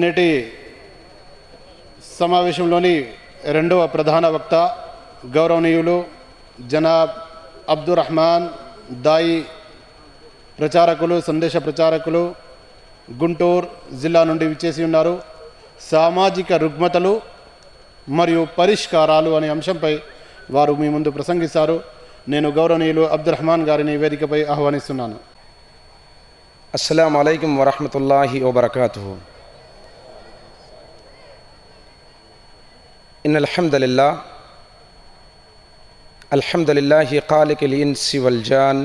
నేటి సమావేశంలోని రెండవ ప్రధాన వక్త గౌరవనీయులు జనాబ్ అబ్దుర్ రహమాన్ దాయి ప్రచారకులు, సందేశ ప్రచారకులు, గుంటూరు జిల్లా నుండి విచ్చేసి ఉన్నారు. సామాజిక రుగ్మతలు మరియు పరిష్కారాలు అనే అంశంపై వారు మీ ముందు ప్రసంగిస్తారు. నేను గౌరవనీయులు అబ్దుర్ రహమాన్ గారిని వేదికపై ఆహ్వానిస్తున్నాను. అస్సలాము అలైకుం వరహ్మతుల్లాహి వబరకాతుహు. ఇన్నల్ హమ్దులిల్లాహి ఖాలికిల్ ఇన్సి వల్ జాన్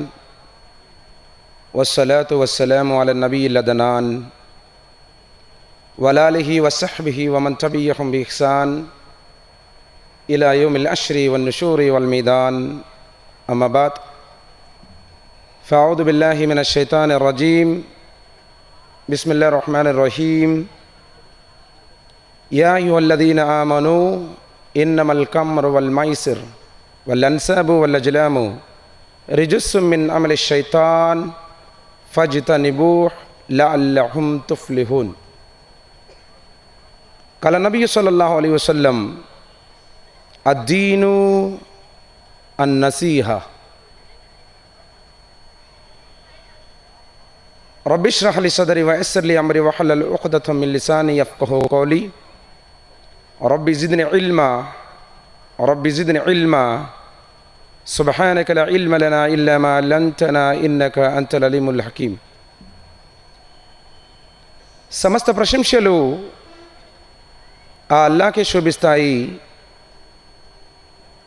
వస్సలాతు వస్సలాము అలా నబియ్యిల్ అదనాన్ వలాలిహి వసహ్బిహి వమన్ తబియ్యహుం బిఇహ్సాన్ ఇలా యౌమిల్ అష్రి వన్ నుషూరి వల్ మీదాన్. అమ్మా బాద్, ఫఅఊదు బిల్లాహి మినష్ షైతానిర్ రజీమ్. బిస్మిల్లాహిర్ రహ్మానిర్ రహీం. యా అయ్యుహల్లదీన ఆమనూ ఇన్నమల్ ఖమ్రు వల్ మైసిర్ వల్ అన్సాబు వల్ అజ్లాము రిజుస్సుం మిన్ అమలిష్ షైతాన్ ఫజ్తనిబూహు లఅల్లహుం తుఫ్లిహూన్. కల నబీ సల్లల్లాహు అలైహి వసల్లం అద్దీను అన్నసీహా. రబ్బి ఇష్రహ్ లీ సదరి వయస్సిర్ లీ అమ్రి వహల్లల్ ఉఖ్దతం మిన్ లిసాని యఫ్ఖహూ కౌలీ. రబ్బి జిద్ని ఇల్మా సుబ్హానక లా ఇల్మ లనా ఇల్లా మా అల్లమ్తనా ఇన్నక అంతల్ అలీముల్ హకీం. సమస్త ప్రశంసలు ఆ అల్లాకే శోభిస్తాయి.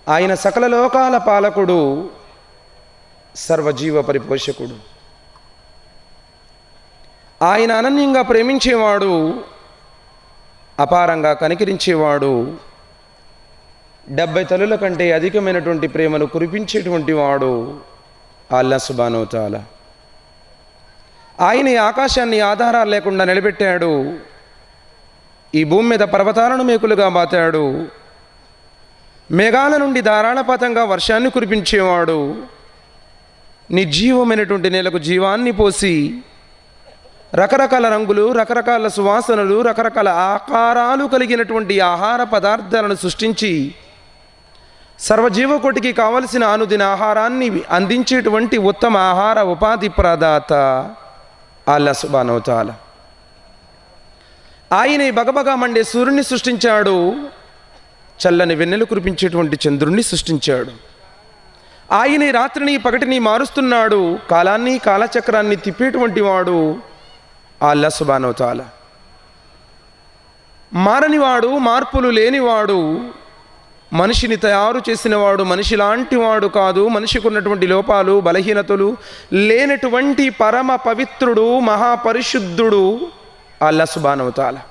ఆయన సకల లోకాల పాలకుడు, సర్వజీవ పరిపోషకుడు. ఆయన అనన్యంగా ప్రేమించేవాడు, అపారంగా కనికరించేవాడు, 70 తలుల కంటే అధికమైనటువంటి ప్రేమను కురిపించేటువంటి వాడు అల్లాహ్ సుబ్హానహు వ తఆలా. ఆయన ఈ ఆకాశాన్ని ఆధారాలు లేకుండా నిలబెట్టాడు. ఈ భూమి మీద పర్వతాలను మేకులుగా బాతాడు. మేఘాల నుండి ధారాళపాతంగా వర్షాన్ని కురిపించేవాడు. నిర్జీవమైనటువంటి నేలకు జీవాన్ని పోసి రకరకాల రంగులు, రకరకాల సువాసనలు, రకరకాల ఆకారాలు కలిగినటువంటి ఆహార పదార్థాలను సృష్టించి సర్వజీవకోటికి కావలసిన అనుదిన ఆహారాన్ని అందించేటువంటి ఉత్తమ ఆహార ఉపాధి ప్రదాత అల్లాహ్ సుబ్హానహు వ తఆలా. ఆయన బగబగా మండే సూర్యుని సృష్టించాడు. చల్లని వెన్నెలు కురిపించేటువంటి చంద్రుణ్ణి సృష్టించాడు. ఆయన రాత్రిని పగటిని మారుస్తున్నాడు. కాలాన్ని, కాలచక్రాన్ని తిప్పేటువంటి వాడు అల్లాహ్ సుబ్హానహు వ తఆలా. మారనివాడు, మార్పులు లేనివాడు, మనిషిని తయారు చేసినవాడు మనిషి లాంటి వాడు కాదు. మనిషికి ఉన్నటువంటి లోపాలు, బలహీనతలు లేనటువంటి పరమ పవిత్రుడు, మహాపరిశుద్ధుడు అల్లాహ్ సుబ్హానహు వ తఆలా.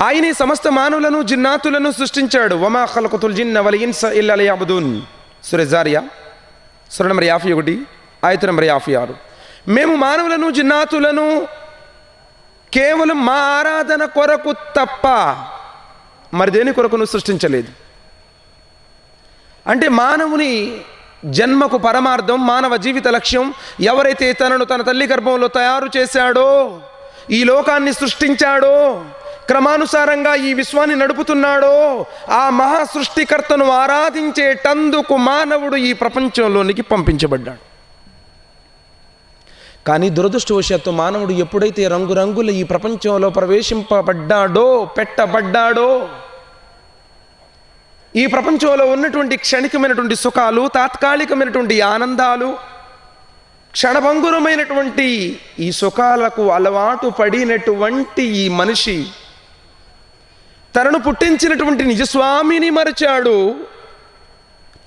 ఆయనే సమస్త మానవులను, జిన్నాతులను సృష్టించాడు. వమా ఖలఖతుల్ జిన్న వల్ ఇన్స ఇల్లా లియఅబుదూన్. సూరా జారియా సూరా నంబర్ 51 ఆయత నంబర్ 56. మేము మానవులను, జిన్నాతులను కేవలం మా ఆరాధన కొరకు తప్ప మరి దేని కొరకును సృష్టించలేదు. అంటే మానవుని జన్మకు పరమార్థం, మానవ జీవిత లక్ష్యం, ఎవరైతే తనను తన తల్లి గర్భంలో తయారు చేశాడో, ఈ లోకాన్ని సృష్టించాడో, క్రమానుసారంగా ఈ విశ్వాన్ని నడుపుతున్నాడో, ఆ మహా సృష్టికర్తను ఆరాధించేటందుకు మానవుడు ఈ ప్రపంచంలోనికి పంపించబడ్డాడు. కానీ దురదృష్టవశాత్తు మానవుడు ఎప్పుడైతే రంగురంగుల ఈ ప్రపంచంలో పెట్టబడ్డాడో, ఈ ప్రపంచంలో ఉన్నటువంటి క్షణికమైనటువంటి సుఖాలు, తాత్కాలికమైనటువంటి ఆనందాలు, క్షణభంగురమైనటువంటి ఈ సుఖాలకు అలవాటు పడినటువంటి ఈ మనిషి తనను పుట్టించినటువంటి నిజస్వామిని మరచాడు.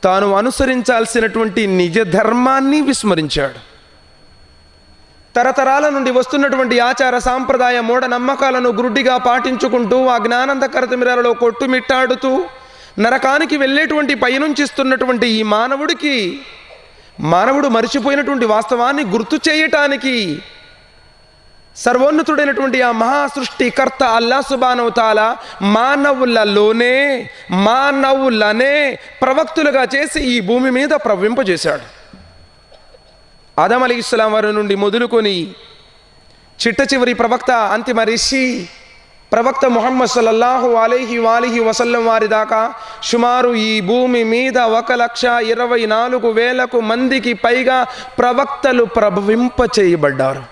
తాను అనుసరించాల్సినటువంటి నిజ ధర్మాన్ని విస్మరించాడు. తరతరాల నుండి వస్తున్నటువంటి ఆచార సాంప్రదాయ మూఢ నమ్మకాలను గురుడిగా పాటించుకుంటూ ఆ జ్ఞానందకర తిమిరాలలో కొట్టుమిట్టాడుతూ నరకానికి వెళ్ళేటువంటి పయనుంచిస్తున్నటువంటి ఈ మానవుడు మరిచిపోయినటువంటి వాస్తవాన్ని గుర్తు చేయటానికి సర్వోన్నతుడైనటువంటి ఆ మహా సృష్టికర్త అల్లాహ్ సుబ్హానహు వ తఆలా మానవులనే ప్రవక్తులుగా చేసి ఈ భూమి మీద ప్రవహింపజేశాడు. ఆదం అలైహిస్సలాం వారి నుండి మొదలుకొని చిట్ట చివరి ప్రవక్త, అంతిమ రిషి ప్రవక్త ముహమ్మద్ సల్లల్లాహు అలైహి వసల్లం వారి దాకా సుమారు ఈ భూమి మీద 1,24,000 మందికి పైగా ప్రవక్తలు ప్రభవింప చేయబడ్డారు.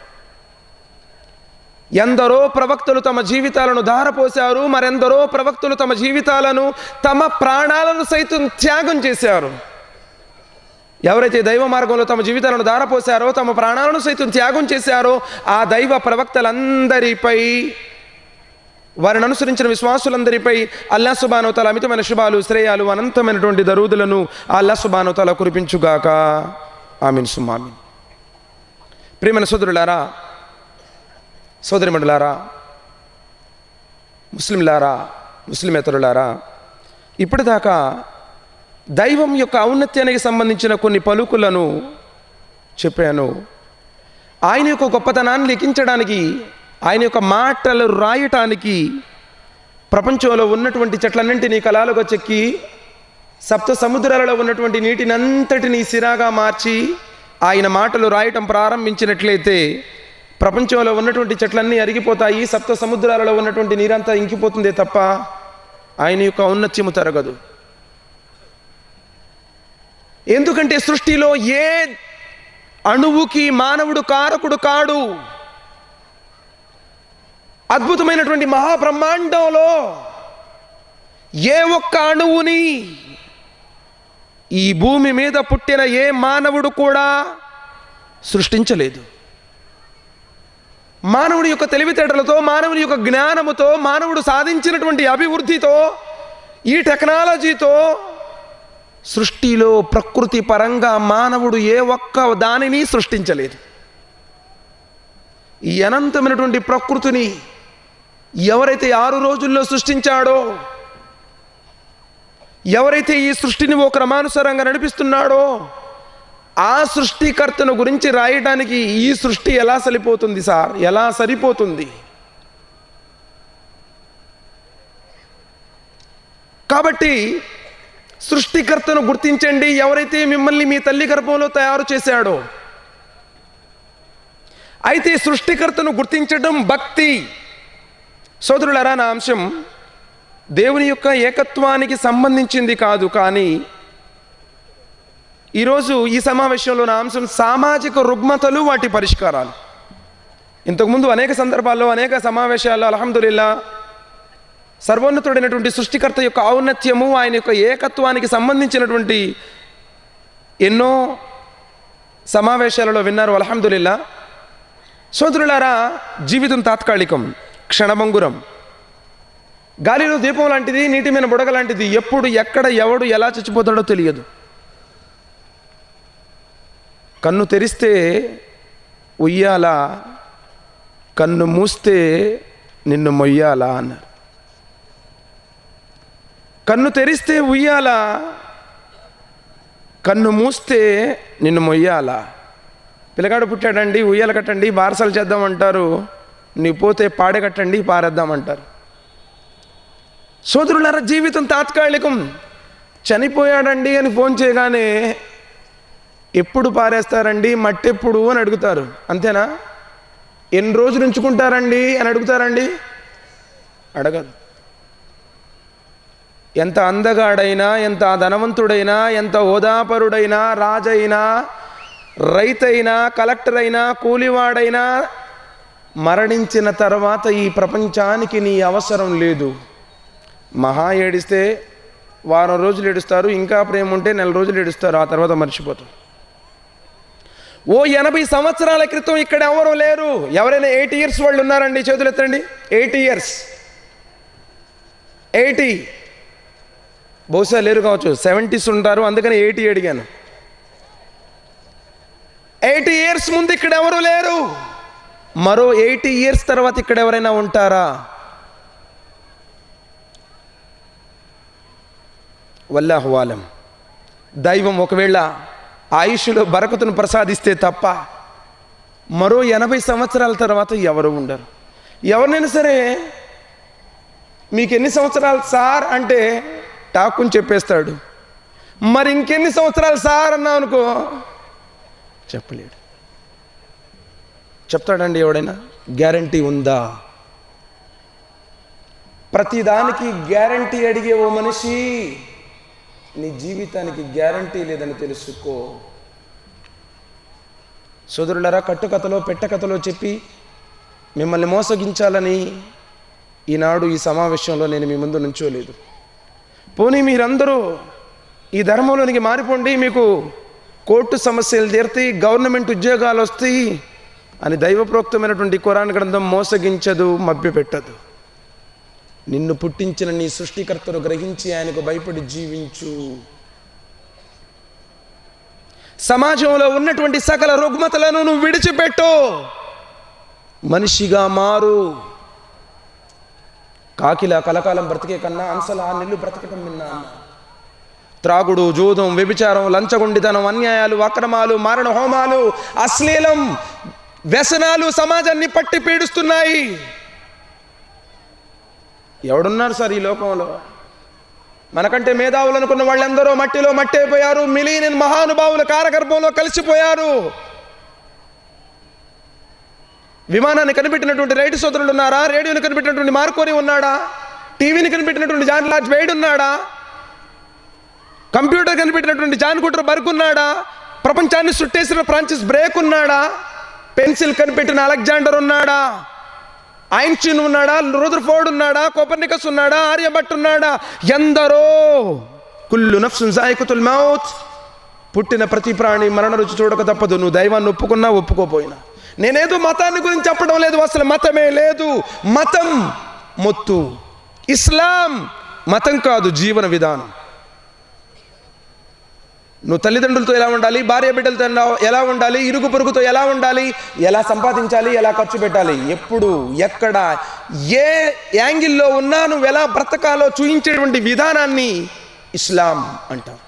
ఎందరో ప్రవక్తలు తమ జీవితాలను ధారపోశారు, మరెందరో ప్రవక్తలు తమ జీవితాలను, తమ ప్రాణాలను సైతం త్యాగం చేశారు. ఎవరైతే దైవ మార్గంలో తమ జీవితాలను ధారపోశారో, తమ ప్రాణాలను సైతం త్యాగం చేశారో, ఆ దైవ ప్రవక్తలందరిపై, వారిని అనుసరించిన విశ్వాసులందరిపై అల్లాహ్ సుబ్హానహు వ తఆలా అమితమైన శుభాలు, శ్రేయాలు, అనంతమైనటువంటి దరూదులను అల్లాహ్ సుబ్హానహు వ తఆలా కురిపించుగాక. ఆమీన్ సుమ్మా ఆమీన్. ప్రియమైన సోదరులారా, సోదరిమణులారా, ముస్లింలారా, ముస్లిమేతరులారా, ఇప్పటిదాకా దైవం యొక్క ఔన్నత్యానికి సంబంధించిన కొన్ని పలుకులను చెప్పాను. ఆయన యొక్క గొప్పతనాన్ని లిఖించడానికి, ఆయన యొక్క మాటలు రాయటానికి ప్రపంచంలో ఉన్నటువంటి చెట్లన్నింటినీ కలాలుగా చెక్కి సప్త సముద్రాలలో ఉన్నటువంటి నీటినంతటినీ సిరాగా మార్చి ఆయన మాటలు రాయటం ప్రారంభించినట్లయితే ప్రపంచంలో ఉన్నటువంటి చెట్లన్నీ అరిగిపోతాయి, సప్త సముద్రాలలో ఉన్నటువంటి నీరంతా ఇంకిపోతుందే తప్ప ఆయన యొక్క ఔన్నత్యము తరగదు. ఎందుకంటే సృష్టిలో ఏ అణువుకి మానవుడు కారకుడు కాడు. అద్భుతమైనటువంటి మహాబ్రహ్మాండంలో ఏ ఒక్క అణువుని ఈ భూమి మీద పుట్టిన ఏ మానవుడు కూడా సృష్టించలేదు. మానవుడి యొక్క తెలివితేటలతో, మానవుని యొక్క జ్ఞానముతో, మానవుడు సాధించినటువంటి అభివృద్ధితో, ఈ టెక్నాలజీతో సృష్టిలో ప్రకృతి పరంగా మానవుడు ఏ ఒక్క దానిని సృష్టించలేదు. ఈ అనంతమైనటువంటి ప్రకృతిని ఎవరైతే 6 రోజుల్లో సృష్టించాడో, ఎవరైతే ఈ సృష్టిని ఓ క్రమానుసారంగా నడిపిస్తున్నాడో, ఆ సృష్టికర్తను గురించి రాయడానికి ఈ సృష్టి ఎలా సరిపోతుంది సార్, ఎలా సరిపోతుంది? కాబట్టి సృష్టికర్తను గుర్తించండి. ఎవరైతే మిమ్మల్ని మీ తల్లి గర్భంలో తయారు చేశాడో, అయితే సృష్టికర్తను గుర్తించడం భక్తి. సోదరులారా, నా అంశం దేవుని యొక్క ఏకత్వానికి సంబంధించింది కాదు, కానీ ఈరోజు ఈ సమావేశంలో నా అంశం సామాజిక రుగ్మతలు, వాటి పరిష్కారాలు. ఇంతకుముందు అనేక సందర్భాల్లో, అనేక సమావేశాల్లో అల్హమ్దులిల్లా సర్వోన్నతుడైనటువంటి సృష్టికర్త యొక్క ఔన్నత్యము, ఆయన యొక్క ఏకత్వానికి సంబంధించినటువంటి ఎన్నో సమావేశాలలో విన్నారు అల్హమ్దులిల్లా. సోదరులారా, జీవితం తాత్కాలికం, క్షణభంగురం. గాలిలో దీపం లాంటిది, నీటి మీద బుడగ లాంటిది. ఎప్పుడు, ఎక్కడ, ఎవడు ఎలా చచ్చిపోతాడో తెలియదు. కన్ను తెరిస్తే ఉయ్యాల, కన్ను మూస్తే నిన్ను మొయ్యాలా అన్నారు. కన్ను తెరిస్తే ఉయ్యాల, కన్ను మూస్తే నిన్ను మొయ్యాలా. పిల్లగాడు పుట్టాడండి, ఉయ్యాల కట్టండి, బారసాలు చేద్దామంటారు. నీ పోతే పాడె కట్టండి, పారేద్దామంటారు. సోదరులారా, జీవితం తాత్కాలికం. చనిపోయాడండి అని ఫోన్ చేయగానే ఎప్పుడు పారేస్తారండి, మట్టెప్పుడు అని అడుగుతారు. అంతేనా? ఎన్ని రోజులు ఉంచుకుంటారండి అని అడుగుతారండి? అడగరు. ఎంత అందగాడైనా, ఎంత ధనవంతుడైనా, ఎంత హోదాపరుడైనా, రాజైనా, రైతైనా, కలెక్టర్ అయినా, కూలివాడైనా మరణించిన తర్వాత ఈ ప్రపంచానికి నీ అవసరం లేదు. మహా ఏడిస్తే వారం రోజులు ఏడుస్తారు, ఇంకా ప్రేమ ఉంటే నెల రోజులు ఏడుస్తారు, ఆ తర్వాత మర్చిపోతారు. ఓ 80 సంవత్సరాల క్రితం ఇక్కడ ఎవరు లేరు. ఎవరైనా 80 years వాళ్ళు ఉన్నారండి? చేతులు ఎత్తండి. 80 years, 80. బహుశా లేరు కావచ్చు, 70s ఉంటారు, అందుకని 80 అడిగాను. 80 years ముందు ఇక్కడ ఎవరు లేరు. మరో 80 years తర్వాత ఇక్కడ ఎవరైనా ఉంటారా? వల్లాహు ఆలం. దైవం ఒకవేళ ఆయుష్లో బరకతును ప్రసాదిస్తే తప్ప మరో 80 సంవత్సరాల తర్వాత ఎవరు ఉండరు. ఎవరినైనా సరే మీకు ఎన్ని సంవత్సరాలు సార్ అంటే టాక్కుని చెప్పేస్తాడు. మరి ఇంకెన్ని సంవత్సరాలు సార్ అన్నావు అనుకో, చెప్పలేడు. చెప్తాడండి ఎవడైనా? గ్యారంటీ ఉందా? ప్రతిదానికి గ్యారంటీ అడిగే ఓ మనిషి, నీ జీవితానికి గ్యారంటీ లేదని తెలుసుకో. సోదరులరా, కట్టుకథలో పెట్టకథలో చెప్పి మిమ్మల్ని మోసగించాలని ఈనాడు ఈ సమావేశంలో నేను మీ ముందు నుంచోలేదు. పోనీ మీరందరూ ఈ ధర్మంలోనికి మారిపోండి, మీకు కోర్టు సమస్యలు తీరుతాయి, గవర్నమెంట్ ఉద్యోగాలు వస్తాయి అని దైవప్రోక్తమైనటువంటి ఖురాన్ గ్రంథం మోసగించదు, మభ్యపెట్టదు. నిన్ను పుట్టించిన నీ సృష్టికర్తను గ్రహించి ఆయనకు భయపడి జీవించు. సమాజంలో ఉన్నటువంటి సకల రుగ్మతలను నువ్వు విడిచిపెట్టు, మనిషిగా మారు. కాకిలా కలకాలం బ్రతికే కన్నా అంశలా నెల్లు బ్రతకటం విన్నా. త్రాగుడు, జూదం, వ్యభిచారం, లంచగొండితనం, అన్యాయాలు, అక్రమాలు, మారణ హోమాలు, అశ్లీలం, వ్యసనాలు సమాజాన్ని పట్టి పీడిస్తున్నాయి. ఎవడున్నారు సార్ ఈ లోకంలో? మనకంటే మేధావులు అనుకున్న వాళ్ళందరూ మట్టిలో మట్టి అయిపోయారు. మిలియన్ మహానుభావుల కారగర్భంలో కలిసిపోయారు. విమానాన్ని కనిపెట్టినటువంటి రైట్ సోదరులు ఉన్నారా? రేడియోని కనిపెట్టినటువంటి మార్కోని ఉన్నాడా? టీవీని కనిపెట్టినటువంటి జాన్ లార్జ్ వెయిడ్ ఉన్నాడా? కంప్యూటర్ కనిపెట్టినటువంటి జాన్ గుటర్ బర్గ్ ఉన్నాడా? ప్రపంచాన్ని చుట్టేసిన ఫ్రాన్సిస్ బ్రేక్ ఉన్నాడా? పెన్సిల్ కనిపెట్టిన అలెగ్జాండర్ ఉన్నాడా? ఐన్స్టీన్ ఉన్నాడా? రూదర్ఫోర్డ్ ఉన్నాడా? కోపర్నికస్ ఉన్నాడా? ఆర్యభట్ ఉన్నాడా? ఎందరో. కుల్లు నఫ్సున్ జాయికతుల్ మౌత్. పుట్టిన ప్రతి ప్రాణి మరణ రుచి చూడక తప్పదు. నువ్వు దైవాన్ని ఒప్పుకున్నా ఒప్పుకోపోయినా. నేనేదో మతాన్ని గురించి చెప్పడం లేదు, అసలు మతమే లేదు. మతం మొత్తు. ఇస్లాం మతం కాదు, జీవన విధానం. నువ్వు తల్లిదండ్రులతో ఎలా ఉండాలి, భార్య బిడ్డలతో ఎలా ఉండాలి, ఇరుగు పొరుగుతో ఎలా ఉండాలి, ఎలా సంపాదించాలి, ఎలా ఖర్చు పెట్టాలి, ఎప్పుడు ఎక్కడ ఏ యాంగిల్లో ఉన్నా నువ్వు ఎలా బ్రతకాలో చూయించేటువంటి విధానాన్ని ఇస్లాం అంటారు.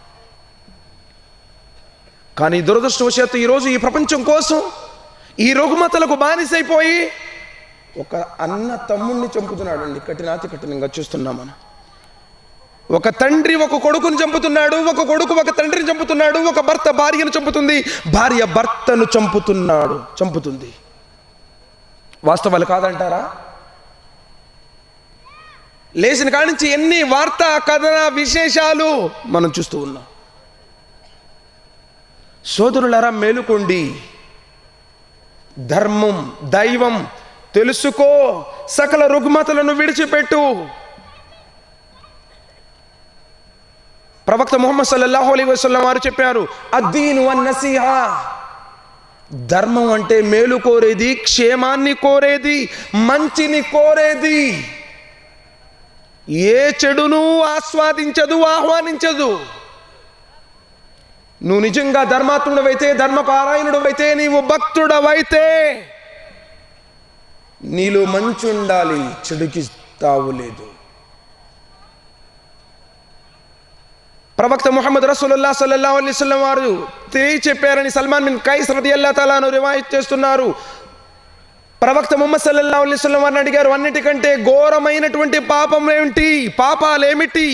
కానీ దురదృష్టవశాత్తు ఈరోజు ఈ ప్రపంచం కోసం ఈ రుగ్మతలకు బానిసైపోయి ఒక అన్న తమ్ముడిని చంపుతున్నాడు అండి. కఠినాతి కఠినంగా చూస్తున్నాం మనం. ఒక తండ్రి ఒక కొడుకుని చంపుతున్నాడు, ఒక కొడుకు ఒక తండ్రిని చంపుతున్నాడు, ఒక భర్త భార్యను చంపుతుంది, భార్య భర్తను చంపుతుంది. వాస్తవాలు కాదంటారా? లేచిన కాడి నుంచి ఎన్ని వార్తా కథన విశేషాలు మనం చూస్తూ ఉన్నాం. సోదరులారా, మేలుకోండి. ధర్మం, దైవం తెలుసుకో. సకల రుగ్మతలను విడిచిపెట్టు. ప్రవక్త ముహమ్మద్ సల్లల్లాహు అలైహి వసల్లం వారు చెప్పారు, అద్దీను అన్నసీహా. ధర్మం అంటే మేలు కోరేది, క్షేమాన్ని కోరేది, మంచిని కోరేది. ఏ చెడును ఆస్వాదించదు, ఆహ్వానించదు. నువ్వు నిజంగా ధర్మాత్ముడవైతే, ధర్మపారాయణుడవైతే, నీవు భక్తుడవైతే నీలో మంచి ఉండాలి, చెడుకి తావులేదు. ప్రవక్త ముహమ్మద్ రసూలుల్లాహ్ సల్లల్లాహు అలైహి వసల్లం వారు చెప్పారని సల్మాన్ బిన్ కైస్ రదియల్లాహు తఆలా అన్హు రివాయత్ చేస్తున్నారు. ప్రవక్త ముహమ్మద్ సల్లల్లాహు అలైహి వసల్లం వారిని అడిగారు, అన్నిటికంటే ఘోరమైనటువంటి పాపం ఏమిటి, పాపాలేమిటి?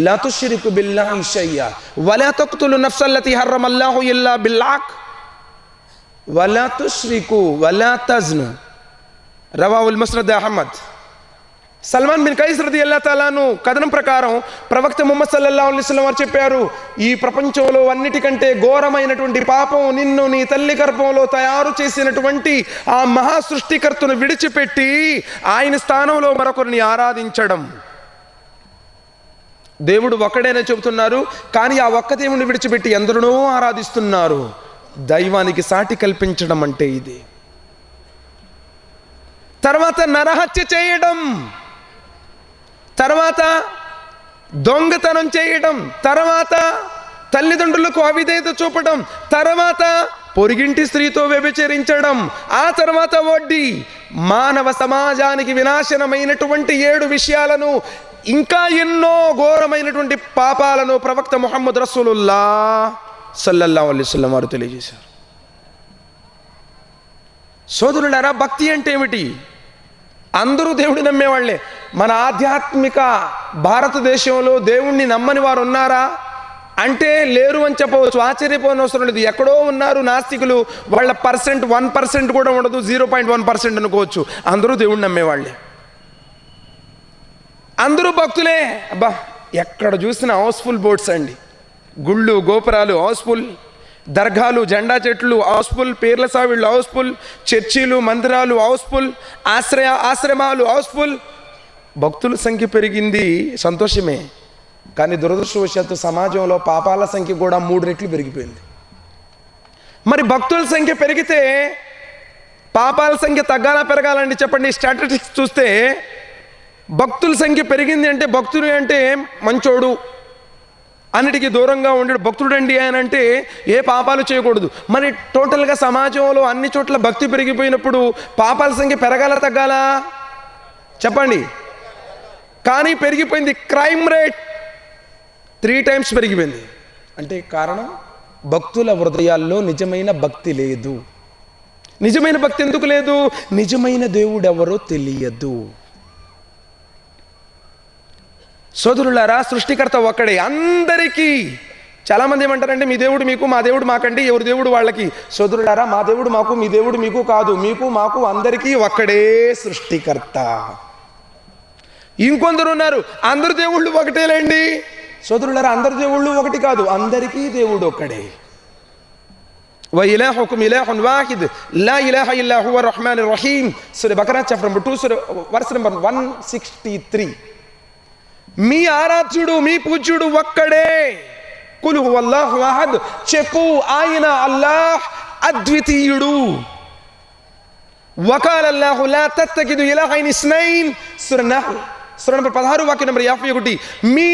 లా తుష్రికు బిల్లాహి షయ్యా వలా తక్తులు నఫ్సల్లతి హర్రమల్లాహు ఇల్లా బిల్హక్ వలా తుష్రికు వలా తజ్ను. రవాహుల్ ముస్నద్ అహ్మద్. సల్మాన్ బిన్ కైస్ రదియల్లాహు తఆలా అన్హు కథనం ప్రకారం ప్రవక్త ముహమ్మద్ సల్లల్లాహు అలైహి వసల్లం వారు చెప్పారు, ఈ ప్రపంచంలో అన్నిటికంటే ఘోరమైనటువంటి పాపం నిన్ను నీ తల్లి గర్భంలో తయారు చేసినటువంటి ఆ మహా సృష్టికర్తను విడిచిపెట్టి ఆయన స్థానంలో మరొకరిని ఆరాధించడం. దేవుడు ఒక్కడేనే చెబుతున్నారు, కానీ ఆ ఒక్క దేవుని విడిచిపెట్టి ఎందరినో ఆరాధిస్తున్నారు. దైవానికి సాటి కల్పించడం అంటే ఇది. తర్వాత నరహత్య చేయడం, తర్వాత దొంగతనం చేయడం, తర్వాత తల్లిదండ్రులకు అవిధేయత చూపడం, తర్వాత పొరుగింటి స్త్రీతో వ్యభిచరించడం, ఆ తర్వాత వడ్డీ. మానవ సమాజానికి వినాశనమైనటువంటి 7 విషయాలను, ఇంకా ఎన్నో ఘోరమైనటువంటి పాపాలను ప్రవక్త ముహమ్మద్ రసూలుల్లాహ్ సల్లల్లాహు అలైహి వసల్లం వారు తెలియజేశారు. సోదరులారా, భక్తి అంటే ఏమిటి? అందరూ దేవుడిని నమ్మేవాళ్లే. మన ఆధ్యాత్మిక భారతదేశంలో దేవుణ్ణి నమ్మని వారు ఉన్నారా? అంటే లేరు అని చెప్పవచ్చు, ఆశ్చర్యపోనవసరం లేదు. ఎక్కడో ఉన్నారు నాస్తికులు, వాళ్ళ 1% కూడా ఉండదు, 0.1% అనుకోవచ్చు. అందరూ దేవుణ్ణి నమ్మేవాళ్ళే, అందరూ భక్తులే. అబ్బా, ఎక్కడ చూసిన హౌస్ఫుల్ బోట్స్ అండి, గుళ్ళు గోపురాలు హౌస్ఫుల్, దర్గాలు జెండా చెట్లు హౌస్ఫుల్, పీర్ల సావిళ్ళు హౌస్ఫుల్, చర్చీలు మందిరాలు హౌస్ఫుల్, ఆశ్రమాలు హౌస్ఫుల్. భక్తుల సంఖ్య పెరిగింది, సంతోషమే. కానీ దురదృష్టవశాత్తు సమాజంలో పాపాల సంఖ్య కూడా 3 రెట్లు పెరిగిపోయింది. మరి భక్తుల సంఖ్య పెరిగితే పాపాల సంఖ్య తగ్గాలా పెరగాలండి చెప్పండి? స్టాటిస్టిక్స్ చూస్తే భక్తుల సంఖ్య పెరిగింది అంటే, భక్తుడు అంటే మంచోడు, అన్నిటికీ దూరంగా ఉండేడు భక్తుడండి ఆయన అంటే ఏ పాపాలు చేయకూడదు. మరి టోటల్గా సమాజంలో అన్ని చోట్ల భక్తి పెరిగిపోయినప్పుడు పాపాల సంఖ్య పెరగాల తగ్గాలా చెప్పండి? కానీ పెరిగిపోయింది. క్రైమ్ రేట్ 3 times పెరిగిపోయింది. అంటే కారణం, భక్తుల హృదయాల్లో నిజమైన భక్తి లేదు. నిజమైన భక్తి ఎందుకు లేదు? నిజమైన దేవుడు ఎవరో తెలియదు. సోదరులారా, సృష్టికర్త ఒక్కడే అందరికీ. చాలామంది ఏమంటారంటే మీ దేవుడు మీకు, మా దేవుడు మాకండి, ఎవరి దేవుడు వాళ్ళకి. సోదరులారా, మా దేవుడు మాకు, మీ దేవుడు మీకు కాదు. మీకు మాకు అందరికీ ఒక్కడే సృష్టికర్త. ఇంకొందరు ఉన్నారు, అందరు దేవుళ్ళు ఒకటేలేండి. సోదరులారా, అందరు దేవుళ్ళు ఒకటి కాదు, అందరికీ దేవుడు ఒక్కడే. వ ఇలాహుకుమ్ ఇలాహున్ వాహిద్ లా ఇలాహ ఇల్లా హువ రహ్మానిర్ రహీం. సూరా బకరా చాప్టర్ నంబర్ 2 వర్స్ నంబర్ 163. మీ ఆరాధ్యుడు, మీ పూజ్యుడు ఒక్కడే. కుల్ హువల్లాహు అహద్, చెప్పు ఆయన అల్లాహ్ అద్వితీయుడు. వకాల అల్లాహు లా తత్తకిదు ఇలాహైన్ ఇస్నైన్. సూరా నహ్ల్ సూరా నంబర్ 16 వాక్యం నంబర్ 51. మీ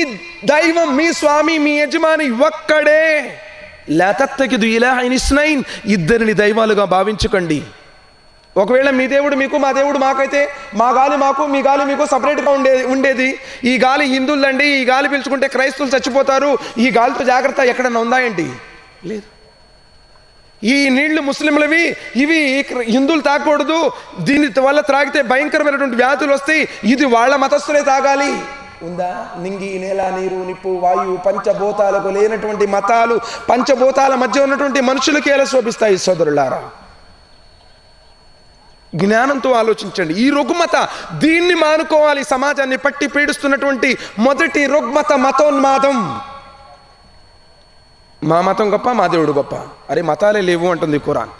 దైవం, మీ స్వామి, మీ యజమాని ఒక్కడే. లా తత్తకిదు ఇలాహైన్ ఇస్నైన్, ఇద్దరిని దైవాలుగా భావించకండి. ఒకవేళ మీ దేవుడు మీకు, మా దేవుడు మాకైతే మా గాలి మాకు, మీ గాలి మీకు సపరేట్గా ఉండేది. ఈ గాలి హిందువులండి, ఈ గాలి పీల్చుకుంటే క్రైస్తవులు చచ్చిపోతారు, ఈ గాలితో జాగ్రత్త ఎక్కడన్నా ఉందా ఏంటి? లేదు. ఈ నీళ్లు ముస్లింలవి, ఇవి హిందువులు తాగకూడదు, దీని వల్ల త్రాగితే భయంకరమైనటువంటి వ్యాధులు వస్తాయి, ఇది వాళ్ళ మతస్థులే తాగాలి ఉందా? నింగి, నేల, నీరు, నిప్పు, వాయువు, పంచభూతాలకు లేనటువంటి మతాలు పంచభూతాల మధ్య ఉన్నటువంటి మనుషులకి ఎలా శోభిస్తాయి? సోదరులారా, జ్ఞానంతో ఆలోచించండి. ఈ రుగ్మత, దీన్ని మానుకోవాలి. సమాజాన్ని పట్టి పీడిస్తున్నటువంటి మొదటి రుగ్మత మతోన్మాదం. మా మతం గొప్ప, మా దేవుడు గొప్ప. అరే, మతాలే లేవు అంటుంది ఖురాన్.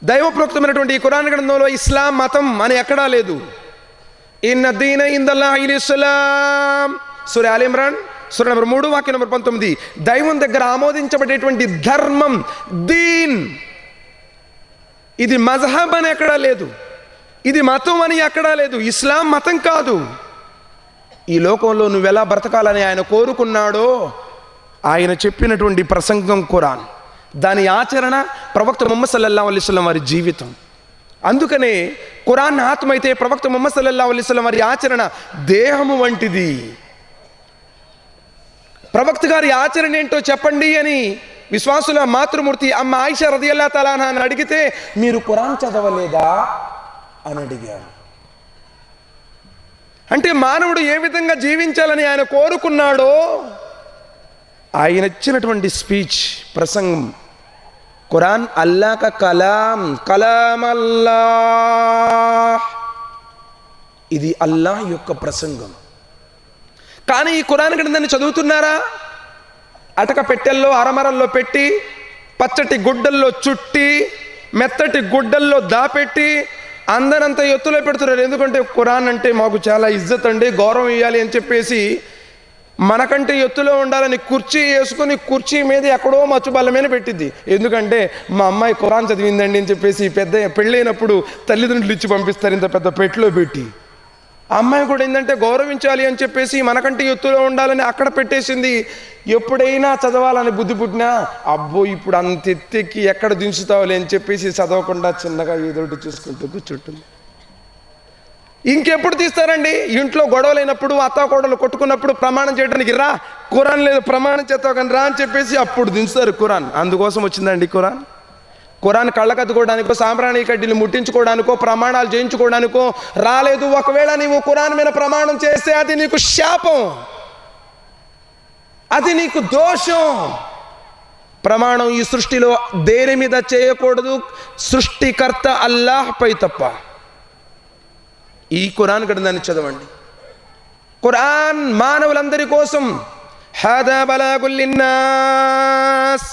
దైవప్రోక్తమైనటువంటి ఈ ఖురాన్ గ్రంథంలో ఇస్లాం మతం అని ఎక్కడా లేదు. ఇన్న దీన ఇందల్లాహిల్ ఇస్లాం. సూరా ఆల్ ఇమ్రాన్ సూరా నంబర్ 3 వాక్యం నంబర్ 19. దైవం దగ్గర ఆమోదించబడేటువంటి ధర్మం, దీన్, ఇది మజహబ్ అని ఎక్కడా లేదు, ఇది మతం అని ఎక్కడా లేదు. ఇస్లాం మతం కాదు. ఈ లోకంలో నువ్వెలా బ్రతకాలని ఆయన కోరుకున్నాడో ఆయన చెప్పినటువంటి ప్రసంగం ఖురాన్, దాని ఆచరణ ప్రవక్త ముహమ్మద్ సల్లల్లాహు అలైహి వసల్లం వారి జీవితం. అందుకనే ఖురాన్ ఆత్మ అయితే ప్రవక్త ముహమ్మద్ సల్లల్లాహు అలైహి వసల్లం వారి ఆచరణ దేహము వంటిది. ప్రవక్త గారి ఆచరణ ఏంటో చెప్పండి అని విశ్వాసుల మాతృమూర్తి అమ్మ ఆయిషా రదియల్లాహు తఆలా అన్హా అని అడిగితే, మీరు ఖురాన్ చదవలేదా అని అడిగారు. అంటే మానవుడు ఏ విధంగా జీవించాలని ఆయన కోరుకున్నాడో ఆయన ఇచ్చినటువంటి స్పీచ్, ప్రసంగం ఖురాన్ అల్లాహ్ కా కలాం అల్లాహ్, ఇది అల్లాహ్ యొక్క ప్రసంగం. కానీ ఈ ఖురాన్ గ్రంథాన్ని చదువుతున్నారా? అటక పెట్టెల్లో, అరమరల్లో పెట్టి, పచ్చటి గుడ్డల్లో చుట్టి, మెత్తటి గుడ్డల్లో దాపెట్టి అందరంతా ఎత్తులో పెడుతున్నారు. ఎందుకంటే ఖురాన్ అంటే మాకు చాలా ఇజ్జత్ అండి, గౌరవం ఇవ్వాలి అని చెప్పేసి మనకంటే ఎత్తులో ఉండాలని కుర్చీ వేసుకుని కుర్చీ మీద ఎక్కడో మచ్చుబల్ల మీద పెట్టిద్ది. ఎందుకంటే మా అమ్మాయి ఖురాన్ చదివిందండి అని చెప్పేసి పెద్ద పెళ్ళైనప్పుడు తల్లిదండ్రులు ఇచ్చి పంపిస్తారు ఇంత పెద్ద పెట్టిలో పెట్టి. అమ్మాయి కూడా ఏంటంటే గౌరవించాలి అని చెప్పేసి మనకంటే ఎత్తులో ఉండాలని అక్కడ పెట్టేసింది. ఎప్పుడైనా చదవాలని బుద్ధి పుట్టినా, అబ్బో ఇప్పుడు అంత ఎత్తెక్కి ఎక్కడ దించుతావులే అని చెప్పేసి చదవకుండా చిన్నగా ఏదోటి చూసుకుంటూ కూర్చుంటుంది. ఇంకెప్పుడు తీస్తారండి? ఇంట్లో గొడవలైనప్పుడు, అత్తాకోడలు కొట్టుకున్నప్పుడు ప్రమాణం చేయడానికి రా, ఖురాన్ లేదు ప్రమాణం చేస్తావు కానీ రా అని చెప్పేసి అప్పుడు దించుతారు ఖురాన్. అందుకోసం వచ్చిందండి ఖురాన్. ఖురాన్ కళ్ళకద్దుకోవడానికో, సాంబ్రాణి కడ్డీలు ముట్టించుకోవడానికో, ప్రమాణాలు చేయించుకోవడానికో రాలేదు. ఒకవేళ నీవు ఖురాన్ మీద ప్రమాణం చేస్తే అది నీకు శాపం. అది నీకు దోషం. ప్రమాణం ఈ సృష్టిలో దేని మీద చేయకూడదు? సృష్టికర్త అల్లాహ్పై తప్ప. ఈ ఖురాన్ గ్రంథాన్ని చదవండి. ఖురాన్ మానవులందరి కోసం. హాదా బలాగుల్ లిన్నాస్.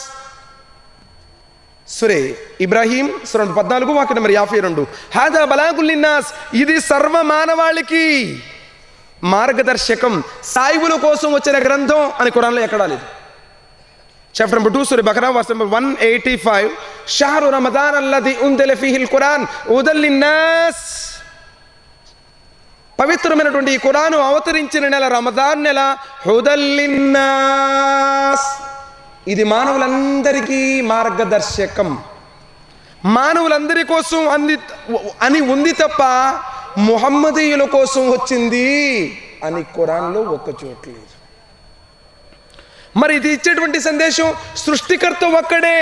సురే ఇబ్రాహీం సూర 14 వాక్యం నంబర్ 52. హాదా బలాగుల్ లిన్నాస్, ఇది సర్వ మానవాళికి మార్గదర్శకం, సాయిబుల కోసం వచ్చిన గ్రంథం అని ఖురాన్లో ఎక్కడా లేదు. చాప్టర్ నంబర్ 2 సూర బకరా వర్స్ నంబర్ 185. షహరు రమదాన్ అల్లది ఉందిల ఫీహిల్ ఖురాన్ హుదల్ లిన్నాస్. పవిత్రమైనటువంటి ఈ ఖురాను అవతరించిన నెల రమదాన్ నెల. హుదల్ లిన్నాస్, ఇది మానవులందరికీ మార్గదర్శకం, మానవులందరి కోసం అని ఉంది తప్ప ముహమ్మదీయుల కోసం వచ్చింది అని ఖురాన్లో ఒక్క చోటు లేదు. మరి ఇది ఇచ్చేటువంటి సందేశం సృష్టికర్త ఒక్కడే.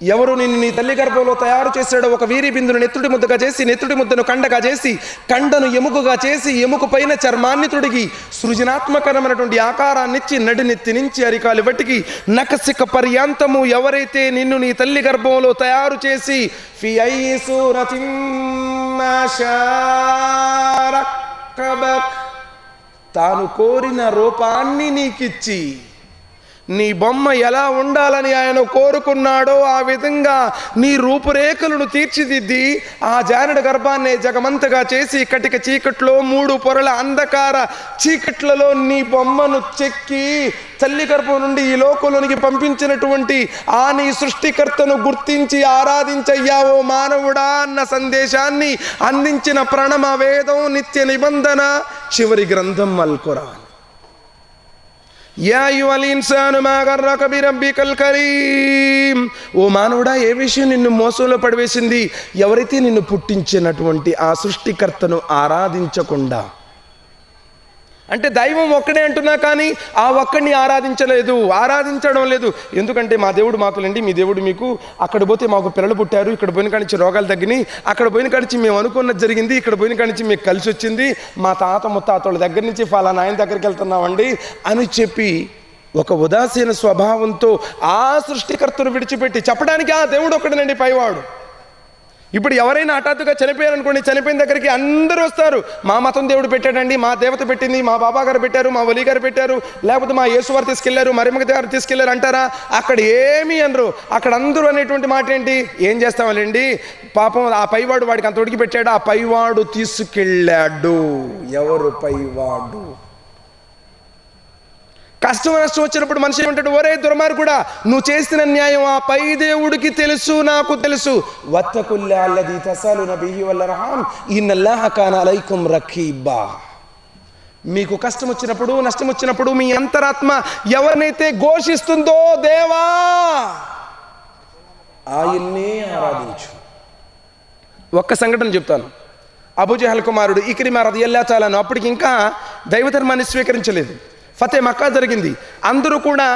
ఎవరు నిన్ను నీ తల్లి గర్భంలో తయారు చేశాడో, ఒక వీరి బిందును నెత్తుడి ముద్దగా చేసి, నెత్తుడి ముద్దను కండగా చేసి, కండను ఎముకగా చేసి, ఎముక పైన చర్మాన్ని తొడిగి, సృజనాత్మకరమైనటువంటి ఆకారాన్నిచ్చి, నడినెత్తి నుంచి అరికాలి వట్టికి నకసిక పర్యాంతము ఎవరైతే నిన్ను నీ తల్లి గర్భంలో తయారు చేసి, ఫి అయ్యి సూరతిన్ మా షా రక్కబక్, తాను కోరిన రూపాన్ని నీకిచ్చి, నీ బొమ్మ ఎలా ఉండాలని ఆయన కోరుకున్నాడో ఆ విధంగా నీ రూపురేఖలను తీర్చిదిద్ది, ఆ జానుడి గర్భాన్ని జగమంతగా చేసి, కటిక చీకట్లో 3 పొరల అంధకార చీకట్లలో నీ బొమ్మను చెక్కి తల్లి గర్భం నుండి ఈ లోకంలోనికి పంపించినటువంటి ఆ నీ సృష్టికర్తను గుర్తించి ఆరాధించయ్యావో మానవుడా అన్న సందేశాన్ని అందించిన ప్రణమ వేదం, నిత్య నిబంధన, చివరి గ్రంథం అల్ ఖురాన్. యా అయ్యుహల్ ఇన్సాను మా గర్రక బిరబ్బికల్ కరీం. ఓ మానవుడా, ఏ విషయం నిన్ను మోసంలో పడివేసింది? ఎవరైతే నిన్ను పుట్టించినటువంటి ఆ సృష్టికర్తను ఆరాధించకుండా, అంటే దైవం ఒక్కడే అంటున్నా కానీ ఆ ఒక్కడిని ఆరాధించడం లేదు. ఎందుకంటే మా దేవుడు మాకులండి, మీ దేవుడు మీకు. అక్కడ పోతే మాకు పిల్లలు పుట్టారు, ఇక్కడ పోయిన కానించి రోగాలు తగ్గినాయి, అక్కడ పోయిన కానించి మేము అనుకున్నది జరిగింది, ఇక్కడ పోయిన కానించి మీకు కలిసి వచ్చింది, మా తాత ముత్తాతల దగ్గర నుంచి ఫలానా ఆయన దగ్గరికి వెళ్తున్నామండి అని చెప్పి ఒక ఉదాసీన స్వభావంతో ఆ సృష్టికర్తను విడిచిపెట్టి చెప్పడానికి ఆ దేవుడు ఒక్కడేనండి పైవాడు. ఇప్పుడు ఎవరైనా హఠాత్తుగా చనిపోయారనుకోండి, చనిపోయిన దగ్గరికి అందరూ వస్తారు. మా మతం దేవుడు పెట్టాడండి, మా దేవత పెట్టింది, మా బాబా గారు పెట్టారు, మా వలి గారు పెట్టారు, లేకపోతే మా యేసువారు తీసుకెళ్లారు, మరిమగ గారు తీసుకెళ్లారు అంటారా? అక్కడ ఏమీ అనరు. అక్కడ అందరూ అనేటువంటి మాట ఏంటి? ఏం చేస్తామలేండి, పాపం ఆ పైవాడు వాడికి అంత ఉడికి పెట్టాడు, ఆ పైవాడు తీసుకెళ్ళాడు. ఎవరు పైవాడు? కష్టం నష్టం వచ్చినప్పుడు మనిషి ఏమంటాడు? ఒరే దుర్మార్గుడా, నువ్వు చేసిన న్యాయం ఆ పై దేవుడికి తెలుసు, నాకు తెలుసు. వత్తకుల్లా అల్లదీ తసాలున బిహి వల్ అర్హామ్ ఇన్నల్లాహ కాన అలైకుం రఖీబా. మీకు కష్టం వచ్చినప్పుడు, నష్టం వచ్చినప్పుడు మీ అంతరాత్మ ఎవరినైతే ఘోషిస్తుందో, దేవా ఆయన్నే ఆరాధించు. ఒక్క సంఘటన చెప్తాను. అబూజహల్ కుమారుడు ఇక్రిమా రదియల్లాహు తఆలా అన్హు అప్పటికి ఇంకా దైవధర్మాన్ని స్వీకరించలేదు. ఫతే మక్కా జరిగింది. అందరూ కూడా